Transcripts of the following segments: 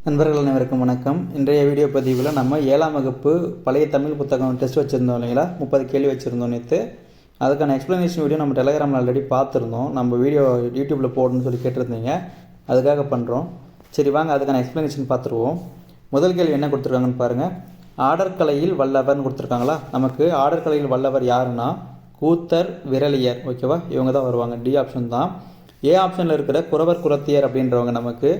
நண்பர்கள் அனைவருக்கும் வணக்கம். இன்றைய வீடியோ பதிவில் நம்ம 7ஆம் வகுப்பு பழைய தமிழ் புத்தகம் டெஸ்ட் வச்சுருந்தோம் இல்லைங்களா, 30 கேள்வி வச்சுருந்தோம் நேற்று. அதுக்கான எக்ஸ்ப்ளனேஷன் வீடியோ நம்ம டெலகிராமில் ஆல்ரெடி பார்த்துருந்தோம். நம்ம வீடியோ யூடியூப்பில் போடணும்னு சொல்லி கேட்டிருந்தீங்க, அதுக்காக பண்ணுறோம். சரி வாங்க அதுக்கான எக்ஸ்ப்ளனேஷன் பார்த்துருவோம். முதல் கேள்வி என்ன கொடுத்துருக்காங்கன்னு பாருங்கள். ஆடற்கலையில் வல்லவர்னு கொடுத்துருக்காங்களா. நமக்கு ஆடற்கலையில் வல்லவர் யாருன்னா கூத்தர் விரலியர். ஓகேவா, இவங்க தான் வருவாங்க. டி ஆப்ஷன் தான். ஏ ஆப்ஷனில் இருக்கிற குறவர் குறத்தியர் அப்படின்றவங்க நமக்கு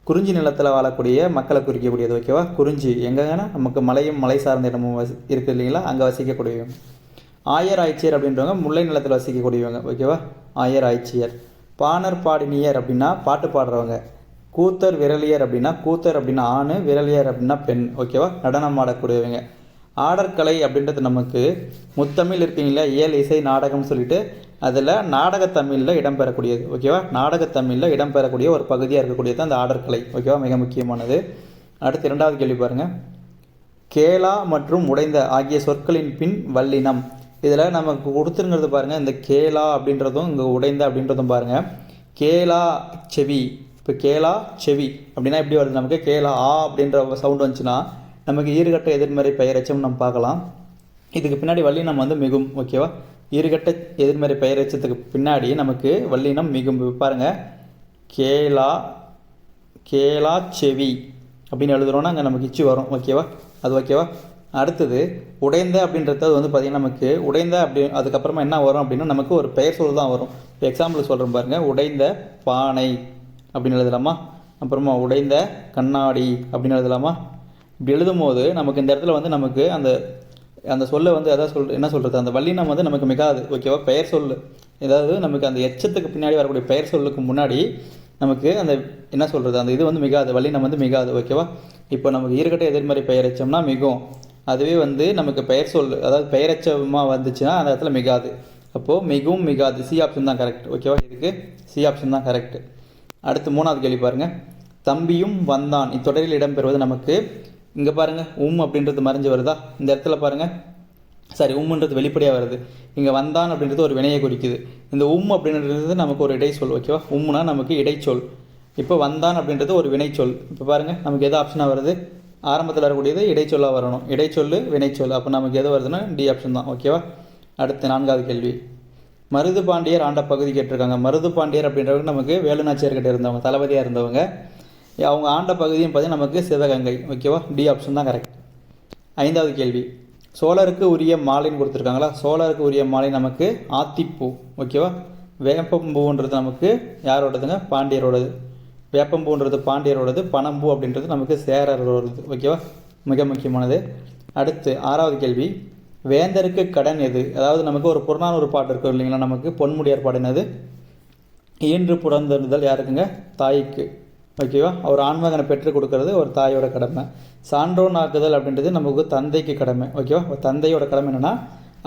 குறிஞ்சி நிலத்தில் வாழக்கூடிய மக்களை குறிக்கக்கூடியது. ஓகேவா, குறிஞ்சி எங்கன்னா நமக்கு மலையும் மலை சார்ந்த இடமும் இருக்குது இல்லைங்களா, அங்கே வசிக்கக்கூடியவங்க. ஆயர் ஆய்ச்சியர் அப்படின்றவங்க முல்லை நிலத்தில் வசிக்கக்கூடியவங்க. ஓகேவா, ஆயர் ஆய்ச்சியர். பாணர் பாடினியர் அப்படின்னா பாட்டு பாடுறவங்க. கூத்தர் விரலியர் அப்படின்னா கூத்தர் அப்படின்னா ஆண், விரலியர் அப்படின்னா பெண். ஓகேவா, நடனம் ஆடக்கூடியவங்க. ஆடற்கலை அப்படின்றது நமக்கு முத்தமிழ் இருக்குங்களா, இயல் இசை நாடகம்னு சொல்லிட்டு அதில் நாடகத்தமிழில் இடம்பெறக்கூடியது. ஓகேவா, நாடகத்தமிழில் இடம்பெறக்கூடிய ஒரு பகுதியாக இருக்கக்கூடியது அந்த ஆடற்கலை. ஓகேவா, மிக முக்கியமானது. அடுத்து இரண்டாவது கேள்வி பாருங்கள். கேளா மற்றும் உடைந்த ஆகிய சொற்களின் பின் வல்லினம். இதில் நமக்கு கொடுத்துருங்கிறது பாருங்கள். இந்த கேளா அப்படின்றதும் இங்கே உடைந்த அப்படின்றதும் பாருங்கள். கேளா செவி. இப்போ கேளா செவி அப்படின்னா எப்படி வருது நமக்கு? கேளா ஆ அப்படின்ற சவுண்ட் வந்துச்சுன்னா நமக்கு ஈறுகட்ட எதிர்மறை பெயரெச்சம் நம்ம பார்க்கலாம். இதுக்கு பின்னாடி வல்லினம் வந்து மிகும். ஓகேவா, ஈறுகட்ட எதிர்மறை பெயரெச்சத்துக்கு பின்னாடி நமக்கு வல்லினம் மிகும். பாருங்கள், கேளா கேளா செவி அப்படின்னு எழுதுகிறோன்னா அங்கே நமக்கு இச்சு வரும். ஓகேவா, அது ஓகேவா. அடுத்தது உடைந்த அப்படின்றது வந்து பார்த்திங்கன்னா நமக்கு உடைந்த அப்படி அதுக்கப்புறமா என்ன வரும் அப்படின்னா நமக்கு ஒரு பெயர் சொல் தான் வரும். இப்போ எக்ஸாம்பிள் சொல்கிறேன் பாருங்கள். உடைந்த பானை அப்படின்னு எழுதலாமா, அப்புறமா உடைந்த கண்ணாடி அப்படின்னு எழுதலாமா. இப்படி எழுதும் போது நமக்கு இந்த இடத்துல வந்து நமக்கு அந்த அந்த சொல்லை வந்து என்ன சொல்கிறது, அந்த வல்லினம் வந்து நமக்கு மிகாது. ஓகேவா, பெயர் சொல். ஏதாவது நமக்கு அந்த எச்சத்துக்கு பின்னாடி வரக்கூடிய பெயர் சொல்லுக்கு முன்னாடி நமக்கு அந்த என்ன சொல்கிறது, அந்த இது வந்து மிகாது, வல்லினம் வந்து மிகாது. ஓகேவா, இப்போ நமக்கு ஈறுகட்ட எதிர்மறை பெயரெச்சம்னா மிகும். அதுவே வந்து நமக்கு பெயர் சொல் அதாவது பெயரெச்சமாக வந்துச்சுன்னா அந்த இடத்துல மிகாது. அப்போது மிகவும் மிகாது. சி ஆப்ஷன் தான் கரெக்ட். ஓகேவா, இதுக்கு சி ஆப்ஷன் தான் கரெக்ட். அடுத்து மூணாவது கேள்வி பாருங்கள். தம்பியும் வந்தான் இத்தொடரில் இடம்பெறுவது நமக்கு இங்கே பாருங்கள். அப்படின்றது மறைஞ்சு வருதா இந்த இடத்துல பாருங்கள். சாரி, உம்ன்றது வெளிப்படையாக வருது. இங்கே வந்தான் அப்படின்றது ஒரு வினையை குறிக்குது. இந்த அப்படின்றது நமக்கு ஒரு இடைச்சொல். ஓகேவா, உம்னா நமக்கு இடைச்சொல். இப்போ வந்தான் அப்படின்றது ஒரு வினைச்சொல். இப்போ பாருங்கள் நமக்கு எது ஆப்ஷனாக வருது? ஆரம்பத்தில் வரக்கூடியது இடைச்சொல்லாக வரணும். இடைச்சொல் வினைச்சொல். அப்போ நமக்கு எது வருதுன்னா டி ஆப்ஷன் தான். ஓகேவா. அடுத்து நான்காவது கேள்வி. மருது பாண்டியர் ஆண்ட பகுதி கேட்டிருக்காங்க. மருது பாண்டியர் அப்படின்றவங்க நமக்கு வேலுநாச்சியார்கிட்ட இருந்தவங்க, தளபதியாக இருந்தவங்க. அவங்க ஆண்ட பகுதியும் பார்த்தீங்கன்னா நமக்கு சிவகங்கை. ஓகேவா, டி ஆப்ஷன் தான் கரெக்ட். ஐந்தாவது கேள்வி. சோழருக்கு உரிய மாலைன்னு கொடுத்துருக்காங்களா. சோழருக்கு உரிய மாலை நமக்கு ஆத்திப்பூ. ஓகேவா, வேப்பம்பூன்றது நமக்கு யாரோடதுங்க? பாண்டியரோடது. வேப்பம்பூன்றது பாண்டியரோடது. பனம்பூ அப்படின்றது நமக்கு சேரரோடது. ஓகேவா, மிக முக்கியமானது. அடுத்து ஆறாவது கேள்வி. வேந்தருக்கு கடன் எது? அதாவது நமக்கு ஒரு புறநானூறு பாட்டு இருக்கும் இல்லைங்களா, நமக்கு பொன்முடியார் பாடினது. ஈன்று புறந்தறுதல் யாருக்குங்க? தாய்க்கு. ஓகேவா, ஒரு ஆண்மகனை பெற்றுக் கொடுக்கறது ஒரு தாயோட கடமை. சான்றோன் ஆக்குதல் அப்படின்றது நமக்கு தந்தைக்கு கடமை. ஓகேவா, தந்தையோட கடமை என்னென்னா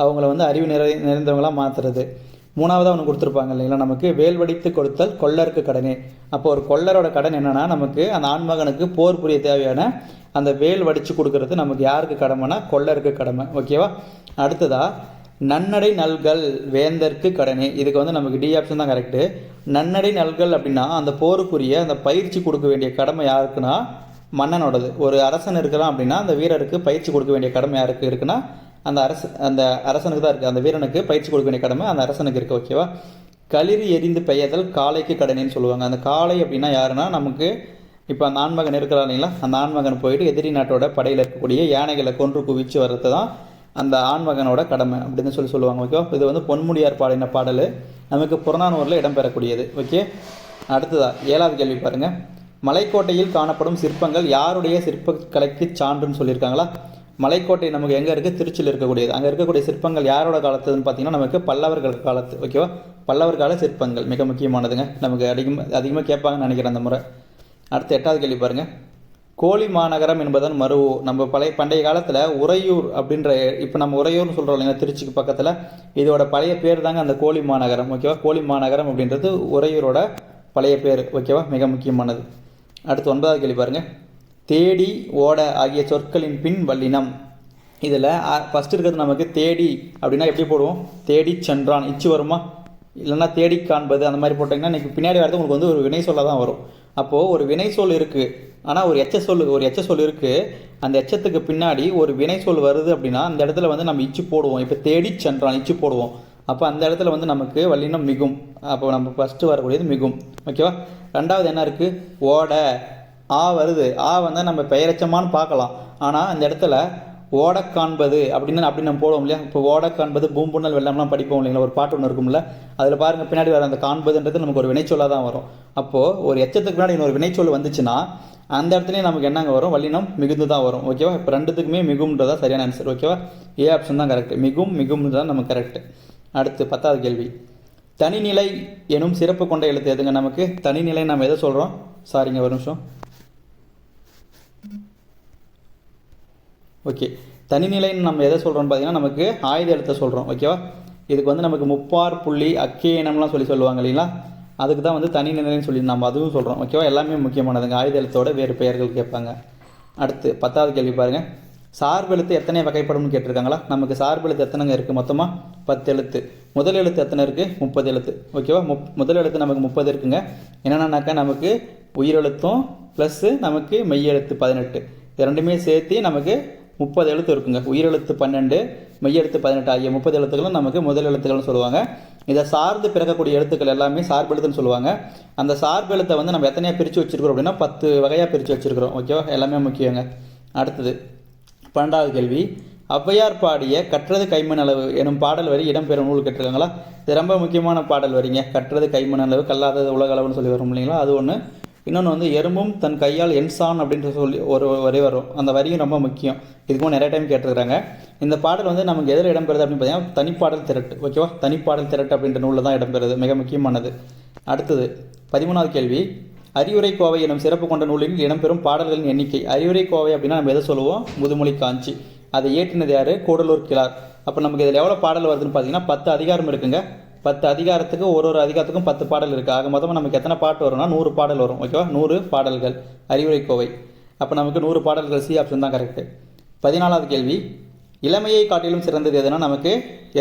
அவங்கள வந்து அறிவு நிறைந்தவங்களாக மாற்றுறது. மூணாவதாக ஒன்று கொடுத்துருப்பாங்க இல்லைங்களா, நமக்கு வேல்வடித்து கொடுத்தல் கொள்ளருக்கு கடனே. அப்போ ஒரு கொள்ளரோட கடன் என்னென்னா நமக்கு அந்த ஆண்மகனுக்கு போர் புரிய தேவையான அந்த வேல் வடித்து கொடுக்கறது நமக்கு யாருக்கு கடமைனா கொள்ளருக்கு கடமை. ஓகேவா. அடுத்ததாக நன்னடை நல்கள் வேந்தருக்கு கடனே. இதுக்கு வந்து நமக்கு டி ஆப்ஷன் தான் கரெக்டு. நன்னடை நல்கள் அப்படின்னா அந்த போருக்குரிய அந்த பயிற்சி கொடுக்க வேண்டிய கடமை யாருக்குன்னா மன்னனோடது. ஒரு அரசன் இருக்கிறான் அப்படின்னா அந்த வீரருக்கு பயிற்சி கொடுக்க வேண்டிய கடமை யாருக்கு இருக்குன்னா அந்த அரசனுக்கு தான் இருக்குது. அந்த வீரனுக்கு பயிற்சி கொடுக்க வேண்டிய கடமை அந்த அரசனுக்கு இருக்குது. ஓகேவா. களிறு எரிந்து பெய்யதல் காளைக்கு கடனேன்னு சொல்லுவாங்க. அந்த காளை அப்படின்னா யாருன்னா நமக்கு இப்போ அந்த ஆண்மகன் இருக்கிறான் இல்லைங்களா, அந்த ஆண்மகன் போயிட்டு எதிரி நாட்டோட படையில் இருக்கக்கூடிய யானைகளை கொன்று குவிச்சு வர்றது தான் அந்த ஆண்மகனோட கடமை அப்படின்னு சொல்லுவாங்க. ஓகே, இது வந்து பொன்முடியார் பாடின பாடல் நமக்கு புறநானூரில் இடம்பெறக்கூடியது. ஓகே. அடுத்ததா ஏழாவது கேள்வி பாருங்கள். மலைக்கோட்டையில் காணப்படும் சிற்பங்கள் யாருடைய சிற்பக்கலைக்கு சான்றுன்னு சொல்லியிருக்காங்களா. மலைக்கோட்டை நமக்கு எங்கே இருக்குது? திருச்சியில் இருக்கக்கூடியது. அங்கே இருக்கக்கூடிய சிற்பங்கள் யாரோட காலத்துன்னு பார்த்தீங்கன்னா நமக்கு பல்லவர்கள் காலத்து. ஓகேவா, பல்லவர் கால சிற்பங்கள் மிக முக்கியமானதுங்க. நமக்கு அதிகமாக கேட்பாங்கன்னு நினைக்கிறேன் அந்த முறை. அடுத்து எட்டாவது கேள்வி பாருங்கள். கோழி மாநகரம் என்பதன் மருவு. நம்ம பண்டைய காலத்தில் உறையூர் அப்படின்ற, இப்போ நம்ம உறையூர்னு சொல்கிறோம் இல்லைங்களா திருச்சிக்கு பக்கத்தில், இதோட பழைய பேர் தாங்க அந்த கோழி மாநகரம். ஓகேவா, கோழி மாநகரம் அப்படின்றது உறையூரோட பழைய பேர். ஓகேவா, மிக முக்கியமானது. அடுத்து ஒன்பதாவது கேள்வி பாருங்கள். தேடி ஓட ஆகிய சொற்களின் பின் வல்லினம். இதில் ஃபஸ்ட் இருக்கிறது நமக்கு தேடி அப்படின்னா எப்படி போடுவோம்? தேடி சென்றான் இச்சு வருமா, இல்லைன்னா தேடி காண்பது அந்த மாதிரி போட்டிங்கன்னா இன்றைக்கி பின்னாடி வரது உங்களுக்கு வந்து ஒரு வினை சொல்ல தான் வரும். அப்போது ஒரு வினை சொல் இருக்குது ஆனால் ஒரு எச்ச சொல் இருக்குது. அந்த எச்சத்துக்கு பின்னாடி ஒரு வினை சொல் வருது அப்படின்னா அந்த இடத்துல வந்து நம்ம இச்சு போடுவோம். இப்போ தேடி சென்றான் இச்சு போடுவோம். அப்போ அந்த இடத்துல வந்து நமக்கு வல்லினம் மிகும். அப்போ நம்ம ஃபஸ்ட்டு வரக்கூடியது மிகும். ஓகேவா. ரெண்டாவது என்ன இருக்குது, ஓட. ஆ வருது. ஆ வந்தால் நம்ம பெயரெச்சமானு பார்க்கலாம். ஆனால் அந்த இடத்துல ஓட காண்பது அப்படின்னு நம்ம போடுவோம் இல்லையா. இப்போ ஓட காண்பது பூம்புண்ணல் வெள்ளம்லாம் படிப்போம் இல்லைங்களா, ஒரு பாட்டு ஒன்று இருக்கும்ல. அதில் பாருங்கள் பின்னாடி வர அந்த காண்பதுன்றது நமக்கு ஒரு வினைச்சொல்லாக தான் வரும். அப்போது ஒரு எச்சத்துக்கு முன்னாடி இன்னொரு வினைச்சொல் வந்துச்சுன்னா அந்த இடத்துலையும் நமக்கு என்னங்க வரும், வல்லினம் மிகுந்து தான் வரும். ஓகேவா. இப்போ ரெண்டுத்துக்குமே மிகும்ன்றதா சரியான ஆன்சர். ஓகேவா. ஏ ஆப்ஷன் தான் கரெக்ட். மிகும்ன்றதான் நமக்கு கரெக்ட். அடுத்து 10வது கேள்வி. தனிநிலை எனும் சிறப்பு கொண்ட எழுத்து எதுங்க நமக்கு? தனிநிலை நம்ம எதை சொல்கிறோம்? சாரிங்க ஒரு நிமிஷம். ஓகே, தனிநிலைன்னு நம்ம எதை சொல்கிறோம்னு பார்த்தீங்கன்னா நமக்கு ஆயுத எழுத்தை சொல்கிறோம். ஓகேவா. இதுக்கு வந்து நமக்கு முப்பார் புள்ளி அக்கேனம்லாம் சொல்லுவாங்க இல்லைங்களா, அதுக்கு தான் வந்து தனிநிலைன்னு சொல்லி நம்ம அதுவும் சொல்கிறோம். ஓகேவா. எல்லாமே முக்கியமானதுங்க. ஆயுத எழுத்தோட வேறு பெயர்கள் கேட்பாங்க. அடுத்து 10வது கேள்வி பாருங்கள். சார்பெழுத்து எத்தனை வகைப்படும்னு கேட்டிருக்காங்களா. நமக்கு சார்பெழுத்து எத்தனைங்க இருக்குது? மொத்தமாக 10 எழுத்து. முதல் எழுத்து எத்தனை இருக்குது? 30 எழுத்து. ஓகேவா. முதல் எழுத்து நமக்கு 30 இருக்குங்க. என்னென்னாக்கா நமக்கு உயிரெழுத்தும் ப்ளஸ்ஸு நமக்கு மெய்யெழுத்து 18, இது ரெண்டுமே சேர்த்து நமக்கு 30 எழுத்து இருக்குங்க. உயிரெழுத்து 12, மெய்யெழுத்து 18 ஆகிய 30 எழுத்துக்களும் நமக்கு முதல் எழுத்துக்கள்னு சொல்லுவாங்க. இதை சார்ந்து பிறக்கக்கூடிய எழுத்துக்கள் எல்லாமே சார்பெழுத்துன்னு சொல்லுவாங்க. அந்த சார்பெழுத்தை வந்து நம்ம எத்தனையாக பிரித்து வச்சுருக்கிறோம் அப்படின்னா 10 வகையாக பிரித்து வச்சுருக்கிறோம். ஓகேவா. எல்லாமே முக்கியங்க. அடுத்தது 12வது கேள்வி. ஔவையார் பாடிய கற்றது கைமண் அளவு எனும் பாடல் வரி இடம்பெறும் நூல் கேட்டிருக்காங்களா. இது ரொம்ப முக்கியமான பாடல் வரிங்க. கற்றது கைமண் அளவு கல்லாதது உலக அளவுன்னு சொல்லி வரும் இல்லைங்களா, அது ஒன்று. இன்னொன்று வந்து எறும்பும் தன் கையால் என்சான் அப்படின்ற சொல்லி ஒரு வரி வரும். அந்த வரியும் ரொம்ப முக்கியம். இதுக்கும் நிறைய டைம் கேட்டிருக்கிறாங்க. இந்த பாடல் வந்து நமக்கு எதில் இடம்பெறுது அப்படின்னு பார்த்தீங்கன்னா தனிப்பாடல் திரட்டு. ஓகேவா. தனிப்பாடல் திரட்டு அப்படின்ற நூலில் தான் இடம்பெறுது. மிக முக்கியமானது. அடுத்தது 13வது கேள்வி. அறிவுரை கோவை எனும் சிறப்பு கொண்ட நூலில் இடம்பெறும் பாடல்களின் எண்ணிக்கை. அறிவுரை கோவை அப்படின்னா நம்ம எதை சொல்லுவோம்? முதுமொழி காஞ்சி. அதை இயற்றினது யார்? கூடலூர் கிழார். அப்போ நமக்கு இதில் எவ்வளோ பாடல் வருதுன்னு பார்த்தீங்கன்னா 10 அதிகாரம் இருக்குங்க. 10 அதிகாரத்துக்கு ஒரு அதிகாரத்துக்கும் 10 பாடல் இருக்குது. ஆக மொத்தமாக நமக்கு எத்தனை பாட்டு வரும்னா 100 பாடல் வரும். ஓகேவா. 100 பாடல்கள் அறிவுரை கோவை. அப்போ நமக்கு 100 பாடல்கள். சி ஆப்ஷன் தான் கரெக்டு. 14வது கேள்வி. இளமையை காட்டிலும் சிறந்தது எதுனா நமக்கு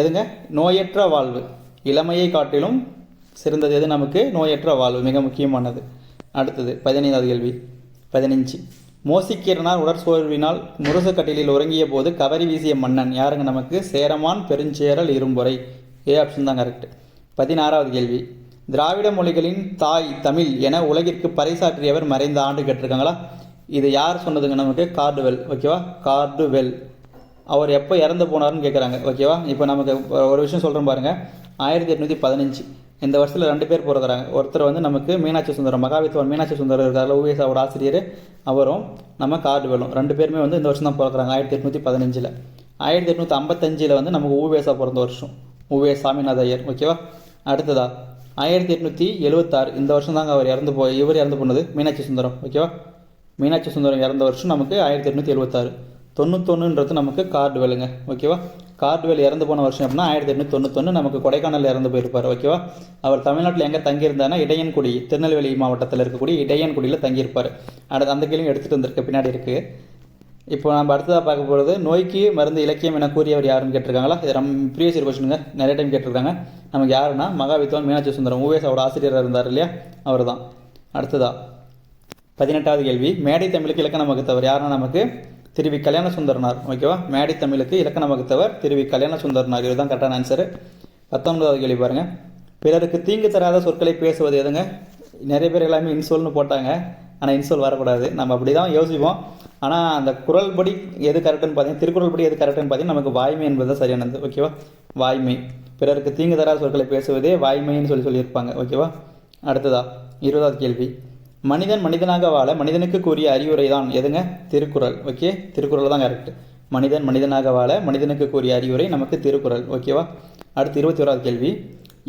எதுங்க? நோயற்ற வாழ்வு. இளமையை காட்டிலும் சிறந்தது எது நமக்கு? நோயற்ற வாழ்வு. மிக முக்கியமானது. அடுத்தது 15வது கேள்வி. 15. மோசிக்கீரனார் உடற்சோர்வினால் முரசு கட்டிலில் உறங்கிய போது கவரி வீசிய மன்னன் யாருங்க நமக்கு? சேரமான் பெருஞ்சேரல் இரும்பொறை. ஏ ஆப்ஷன் தான் கரெக்ட். 16வது கேள்வி. திராவிட மொழிகளின் தாய் தமிழ் என உலகிற்கு பறைசாற்றியவர் மறைந்த ஆண்டு கேட்டிருக்காங்களா. இது யார் சொன்னதுங்க நமக்கு? கார்டுவெல். ஓகேவா. கார்டுவெல். அவர் எப்போ இறந்து போனார்னு கேட்குறாங்க. ஓகேவா. இப்போ நமக்கு ஒரு விஷயம் சொல்கிறேன் பாருங்கள். 1815 இந்த வருஷத்தில் 2 பேர் பிறகுறாங்க. ஒருத்தர் வந்து நமக்கு மீனாட்சி சுந்தரம், மகாவித்வான் மீனாட்சி சுந்தரம் இருக்கார்ல, ஊவேசாவோட ஆசிரியர், அவரும் நம்ம கார்டுவெல்லும் 2 பேருமே வந்து இந்த வருஷம் தான் பிறக்கிறாங்க. 1815. 1855 வந்து நமக்கு ஊவேசா பிறந்த வருஷம். ஊவே சாமிநாத ஐயர். ஓகேவா. அடுத்ததா 1876 இந்த வருஷம் தாங்க அவர் இவர் இறந்து போனது மீனாட்சி சுந்தரம். ஓகேவா. மீனாட்சி சுந்தரம் இறந்த வருஷம் நமக்கு 1876. 91ன்றது நமக்கு கார்டுவெலுங்க. ஓகேவா. கார்டுவெல் இறந்து போன வருஷம் அப்படின்னா 1891 நமக்கு கொடைக்கானலில் இறந்து போயிருப்பார். ஓகேவா. அவர் தமிழ்நாட்டில் எங்கே தங்கியிருந்தாருன்னா இடையன்குடி, திருநெல்வேலி மாவட்டத்தில் இருக்கக்கூடிய இடையன்குடியில் தங்கியிருப்பார். அந்த கேள்வியும் எடுத்துகிட்டு வந்திருக்க பின்னாடி இருக்குது. இப்போ நம்ம அடுத்ததாக பார்க்க போகிறது நோய்க்கு மருந்து இலக்கியம் என கூறியவர் யாருன்னு கேட்டிருக்காங்களா. இது நம்ம ப்ரீவியஸ் இயர் கொஸ்டினுங்க, நிறைய டைம் கேட்டிருக்காங்க. நமக்கு யாருன்னா மகாவித்வான் மீனாட்சி சுந்தரம், ஊவேசாவோட ஆசிரியராக இருந்தார் இல்லையா, அவர் தான். அடுத்ததா 18வது கேள்வி. மேடை தமிழுக்கு இலக்கணம் வகுத்தவர் யாருன்னா நமக்கு திருவி கல்யாண சுந்தரனார். ஓகேவா. மேடை தமிழுக்கு இலக்கணம் வகுத்தவர் திருவி கல்யாண சுந்தரனார். இதுதான் கரெக்டான ஆன்சரு. 19வது கேள்வி பாருங்கள். பிறருக்கு தீங்கு தராத சொற்களை பேசுவது எதுங்க? நிறைய பேர் எல்லாமே இன்சொல்னு போட்டாங்க. ஆனால் இன்சொல் வரக்கூடாது. நம்ம அப்படி தான் யோசிப்போம். ஆனால் அந்த குறள் படி எது கரெக்டுன்னு பார்த்தீங்கன்னா, திருக்குறள் படி எது கரெக்டுன்னு பார்த்தீங்கன்னா நமக்கு வாய்மை என்பது தான் சரியானது. ஓகேவா. வாய்மை. பிறருக்கு தீங்கு தராத சொற்களை பேசுவதே வாய்மைன்னு சொல்லியிருப்பாங்க. ஓகேவா. அடுத்ததா 20வது கேள்வி. மனிதன் மனிதனாக வாழ மனிதனுக்கு கூறிய அறிவுரை தான் எதுங்க? திருக்குறள். ஓகே. திருக்குறள் தான் கரெக்ட். மனிதன் மனிதனாக வாழ மனிதனுக்கு கூறிய அறிவுரை நமக்கு திருக்குறள். ஓகேவா. அடுத்து 21வது கேள்வி.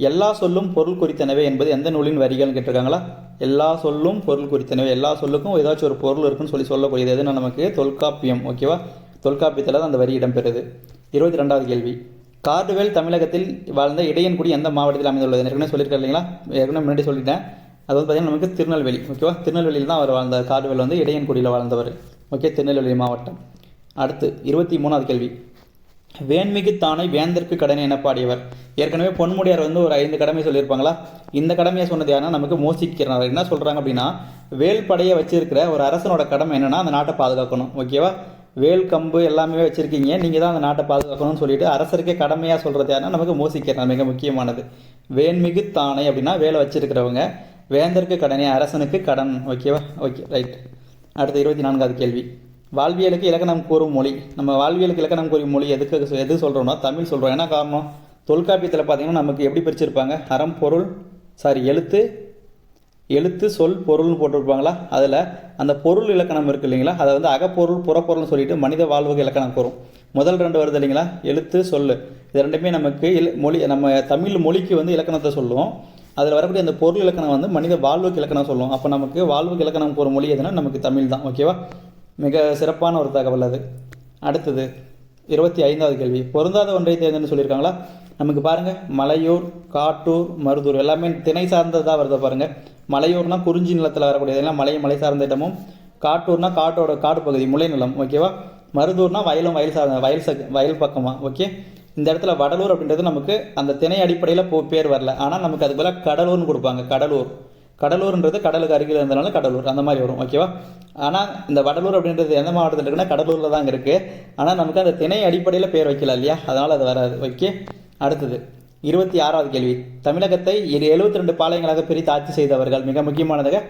எல்லா சொல்லும் பொருள் குறித்தனவே என்பது எந்த நூலின் வரிகள்னு கேட்டிருக்காங்களா. எல்லா சொல்லும் பொருள் குறித்தனவே, எல்லா சொல்லுக்கும் ஏதாச்சும் ஒரு பொருள் இருக்குன்னு சொல்லக்கூடியது எதுனா நமக்கு தொல்காப்பியம். ஓகேவா. தொல்காப்பியத்தில் தான் அந்த வரி இடம்பெறுது. 22வது கேள்வி. கார்டுவெல் தமிழகத்தில் வாழ்ந்த இடையன்குடி எந்த மாவட்டத்தில் அமைந்துள்ளது? ஏற்கனவே சொல்லியிருக்கேன் இல்லைங்களா, ஏற்கனவே முன்னாடி சொல்லிட்டேன். அது வந்து பார்த்தீங்கன்னா நமக்கு திருநெல்வேலி. ஓகேவா. திருநெல்வேலியில் தான் அவர் வாழ்ந்தார். கார்டுவெல் வந்து இடையன்குடியில் வாழ்ந்தவர். ஓகே. திருநெல்வேலி மாவட்டம். அடுத்து 23வது கேள்வி. வேண்மிகு தானை வேந்தற்கு கடனை என பாடியவர். ஏற்கனவே பொன்முடியார் வந்து ஒரு 5 கடமை சொல்லியிருப்பாங்களா? இந்த கடமையை சொன்னது யாருன்னா நமக்கு மோசிக்கிறார். என்ன சொல்றாங்க அப்படின்னா, வேல் படையை வச்சிருக்கிற ஒரு அரசனோட கடமை என்னன்னா அந்த நாட்டை பாதுகாக்கணும். ஓகேவா? வேல் கம்பு எல்லாமே வச்சிருக்கீங்க, நீங்க தான் அந்த நாட்டை பாதுகாக்கணும்னு சொல்லிட்டு அரசருக்கே கடமையா சொல்றது யாருன்னா நமக்கு மோசிக்கிறார். மிக முக்கியமானது. வேண்மிகு தானை அப்படின்னா வேலை வச்சிருக்கிறவங்க, வேந்தருக்கு கடனை அரசனுக்கு கடன். ஓகேவா? Okay, right. அடுத்து 24வது கேள்வி. வாழ்வியலுக்கு இலக்கணம் கூறும் மொழி. நம்ம வாழ்வியலுக்கு இலக்கணம் கூறும் மொழி எது சொல்கிறோம்னா தமிழ் சொல்கிறோம். என்ன காரணம்? தொல்காப்பியத்தில் பார்த்தீங்கன்னா நமக்கு எப்படி பிரிச்சிருப்பாங்க? அறம் பொருள் எழுத்து சொல் பொருள்னு போட்டிருப்பாங்களா? அதில் அந்த பொருள் இலக்கணம் இருக்குது இல்லைங்களா? அதை வந்து அகப்பொருள் புறப்பொருள்னு சொல்லிட்டு மனித வாழ்வுக்கு இலக்கணம் கூறும். முதல் 2 வருது இல்லைங்களா? எழுத்து சொல், இது ரெண்டுமே நமக்கு மொழி, நம்ம தமிழ் மொழிக்கு வந்து இலக்கணத்தை சொல்லுவோம். அதில் வரக்கூடிய அந்த பொருள் இலக்கணம் வந்து மனித வாழ்வுக்கு இலக்கணம் சொல்லுவோம். அப்போ நமக்கு வாழ்வுக்கு இலக்கணம் கூறும் மொழி எதுனா நமக்கு தமிழ் தான். ஓகேவா? மிக சிறப்பான ஒரு தகவல் அது. அடுத்தது 25வது கேள்வி. பொருந்தாத ஒன்றை தேர்ந்தெடுத்து சொல்லியிருக்காங்களா? நமக்கு பாருங்கள், மலையூர், காட்டூர், மருதூர் எல்லாமே திணை சார்ந்ததாக வருது பாருங்கள். மலையூர்னா குறிஞ்சி நிலத்தில் வரக்கூடியது எல்லாம் மலை சார்ந்த இடமும், காட்டூர்னா காடு பகுதி முளை நிலம். ஓகேவா? மருதூர்னா வயல் சார்ந்த வயல் பக்கமாக. ஓகே, இந்த இடத்துல வடலூர் அப்படின்றது நமக்கு அந்த திணை அடிப்படையில் பேர் வரல, ஆனால் நமக்கு அதுக்கு பதிலாக கடலூர்னு கொடுப்பாங்க. கடலூர்ன்றது கடலுக்கு அருகில் இருந்தனால கடலூர் அந்த மாதிரி வரும். ஓகேவா? ஆனால் இந்த வடலூர் அப்படின்றது எந்த மாவட்டத்தில் இருக்குன்னா கடலூரில் தான் இருக்குது. ஆனால் நமக்கு அந்த திணை அடிப்படையில் பேர் வைக்கல இல்லையா? அதனால் அது வராது. ஓகே, அடுத்தது 26வது கேள்வி. தமிழகத்தை 72 பாளையங்களாக பிரித்து ஆட்சி செய்தவர்கள். மிக முக்கியமானதாக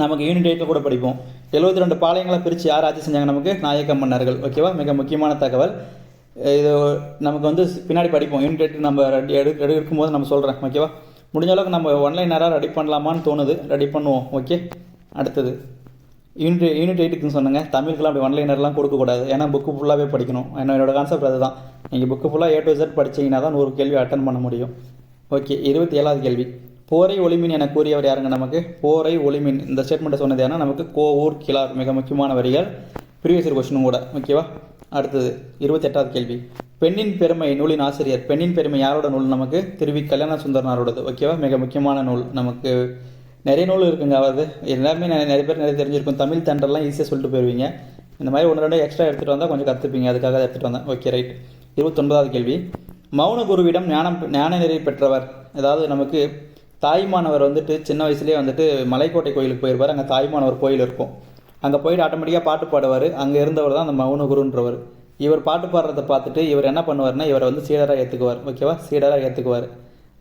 நமக்கு யூனிட் 8 கூட படிப்போம். 72 பாளையங்களை பிரித்து யார் ஆட்சி செஞ்சாங்க? நமக்கு நாயக்க மன்னர்கள். ஓகேவா? மிக முக்கியமான தகவல் இது. நமக்கு வந்து பின்னாடி படிப்போம். யூனிட் 8 நம்ம எடுக்கும்போது நம்ம சொல்கிறேன். ஓகேவா? முடிஞ்ச அளவுக்கு நம்ம ஒன்லைனராக ரெடி பண்ணலாமான்னு தோணுது, ரெடி பண்ணுவோம். ஓகே, அடுத்தது யூனிட் 8க்குன்னு சொன்னாங்க. தமிழுக்குலாம் அப்படி ஒன்லைனர்லாம் கொடுக்கக்கூடாது, ஏன்னா புக்கு ஃபுல்லாகவே படிக்கணும். என்னோட கான்செப்ட் அதுதான். நீங்கள் புக்கு ஃபுல்லாக A to Z படிச்சிங்கன்னா தான் 100 கேள்வி அட்டன் பண்ண முடியும். ஓகே, 27வது கேள்வி. போரை ஒளிமின் என கூறியவர் யாருங்க? நமக்கு போரை ஒளிமின் இந்த ஸ்டேட்மெண்ட்டை சொன்னது ஏன்னா நமக்கு கோவூர் கிளார். மிக முக்கியமான வரிகள், ப்ரீவியஸ் இயர் கொஸ்டினும் கூட. ஓகேவா? அடுத்தது 28வது கேள்வி. பெண்ணின் பெருமை நூலின் ஆசிரியர். பெண்ணின் பெருமை யாரோட நூல்? நமக்கு திருவி கல்யாண சுந்தரனாரோடது. ஓகேவா? மிக முக்கியமான நூல். நமக்கு நிறைய நூல் இருக்குங்க. அதாவது எல்லாருமே நிறைய பேர் தெரிஞ்சிருக்கும். தமிழ் தென்றல்லாம் ஈஸியாக சொல்லிட்டு போயிருவீங்க. இந்த மாதிரி 1-2 எக்ஸ்ட்ரா எடுத்துகிட்டு வந்தால் கொஞ்சம் கற்றுப்பீங்க, அதுக்காக எடுத்துகிட்டு வந்தேன். Okay, right. 29வது கேள்வி. மௌன குருவிடம் ஞான நெறி பெற்றவர். அதாவது நமக்கு தாய்மானவர் வந்துட்டு சின்ன வயசுலேயே வந்துட்டு மலைக்கோட்டை கோயிலுக்கு போயிருப்பார். அங்கே தாய்மானவர் கோயில் இருக்கும். அங்கே போயிட்டு ஆட்டோமேட்டிக்காக பாட்டு பாடுவார். அங்கே இருந்தவர் தான் அந்த மௌன குருன்றவர். இவர் பாட்டு பாடுறதை பார்த்துட்டு இவர் என்ன பண்ணுவார்னா இவரை வந்து சீடராக ஏற்றுக்குவார். ஓகேவா? சீடராக ஏற்றுக்குவார்.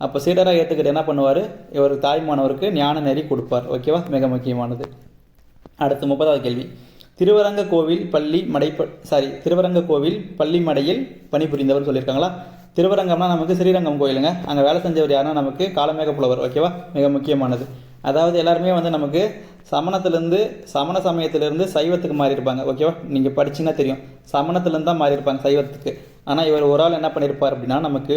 அப்போ சீடராக ஏற்றுக்கிட்டு என்ன பண்ணுவார்? இவர் தாய்மானவருக்கு ஞான நெறி கொடுப்பார். ஓகேவா? மிக முக்கியமானது. அடுத்து 30வது கேள்வி. திருவரங்க கோவில் பள்ளி மடையில் பணிபுரிந்தவர் சொல்லியிருக்காங்களா? திருவரங்கம்னா நமக்கு ஸ்ரீரங்கம் கோயிலுங்க. அங்கே வேலை செஞ்சவர் யாருன்னா நமக்கு காலமேக புலவர். ஓகேவா? மிக முக்கியமானது. அதாவது எல்லாருமே வந்து நமக்கு சமண சமயத்திலிருந்து சைவத்துக்கு மாறி இருப்பாங்க. ஓகேவா? நீங்கள் படிச்சிங்கன்னா தெரியும். சமணத்திலேருந்து தான் மாறி இருப்பாங்க சைவத்துக்கு. ஆனால் இவர் ஒரு ஆள் என்ன பண்ணியிருப்பார் அப்படின்னா நமக்கு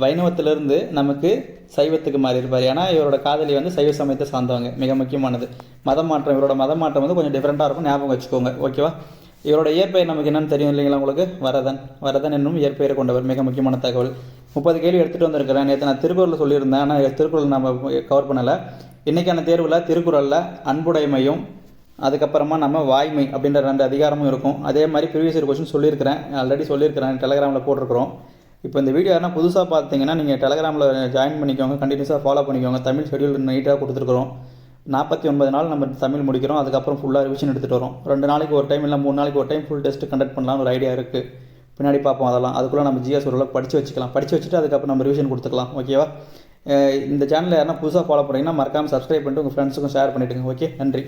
வைணவத்திலிருந்து நமக்கு சைவத்துக்கு மாறி இருப்பார். ஏன்னா இவரோட காதலி வந்து சைவ சமயத்தை சார்ந்தவங்க. மிக முக்கியமானது. இவரோட மத மாற்றம் வந்து கொஞ்சம் டிஃப்ரெண்ட்டாக இருக்கும், ஞாபகம் வச்சுக்கோங்க. ஓகேவா? இவரோட இயற்பெயர் நமக்கு என்னன்னு தெரியும் இல்லைங்களா உங்களுக்கு? வரதன் என்னும் இயற்பெயரை கொண்டவர். மிக முக்கியமான தகவல். 30 கேள்வி எடுத்துகிட்டு வந்திருக்கிறேன். நேற்று நான் திருக்குறள் சொல்லியிருந்தேன், ஆனால் திருக்குறள் நம்ம கவர் பண்ணலை. இன்றைக்கான தேர்வில் திருக்குறளில் அன்புடைமையும் அதுக்கப்புறமா நம்ம வாய்மை அப்படின்ற 2 அதிகாரமும் இருக்கும். அதே மாதிரி ப்ரீவியஸ் இயர் கொஸ்டின் ஆல்ரெடி சொல்லியிருக்கிறேன், டெலகிராமில் போட்டிருக்கிறோம். இப்போ இந்த வீடியோ யாருன்னா புதுசாக பார்த்தீங்கன்னா நீங்கள் டெலகிராமில் ஜாயின் பண்ணிக்கோங்க, கண்டினியூஸாக ஃபாலோ பண்ணிக்கோங்க. தமிழ் ஷெடியூல் நீட்டாக கொடுத்துருக்குறோம். 49 நாள் நம்ம தமிழ் முடிக்கிறோம். அதுக்கப்புறம் ஃபுல்லாக ரிவிஷன் எடுத்துகிட்டு வரோம். 2 நாளைக்கு ஒரு டைம் இல்லை 3 நாளைக்கு ஒரு டைம் ஃபுல் டெஸ்ட் கண்டக்ட் பண்ணலாம்னு ஒரு ஐடியா இருக்குது. பின்னாடி பார்ப்போம் அதெல்லாம். அதுக்குள்ளே நம்ம ஜிஎஸ் ஓரளவுக்கு படித்து வச்சுட்டு அதுக்கப்புறம் நம்ம ரிவிஷன் கொடுத்துக்கலாம். ஓகேவா? இந்த சேனலில் யாருன்னா புதுசாக ஃபாலோ பண்ணிங்கன்னா மறக்காமல் சப்ஸ்கிரைப் பண்ணிட்டு உங்கள் ஃப்ரெண்ட்ஸுக்கும் ஷேர் பண்ணிவிடுங்க. ஓகே, நன்றி.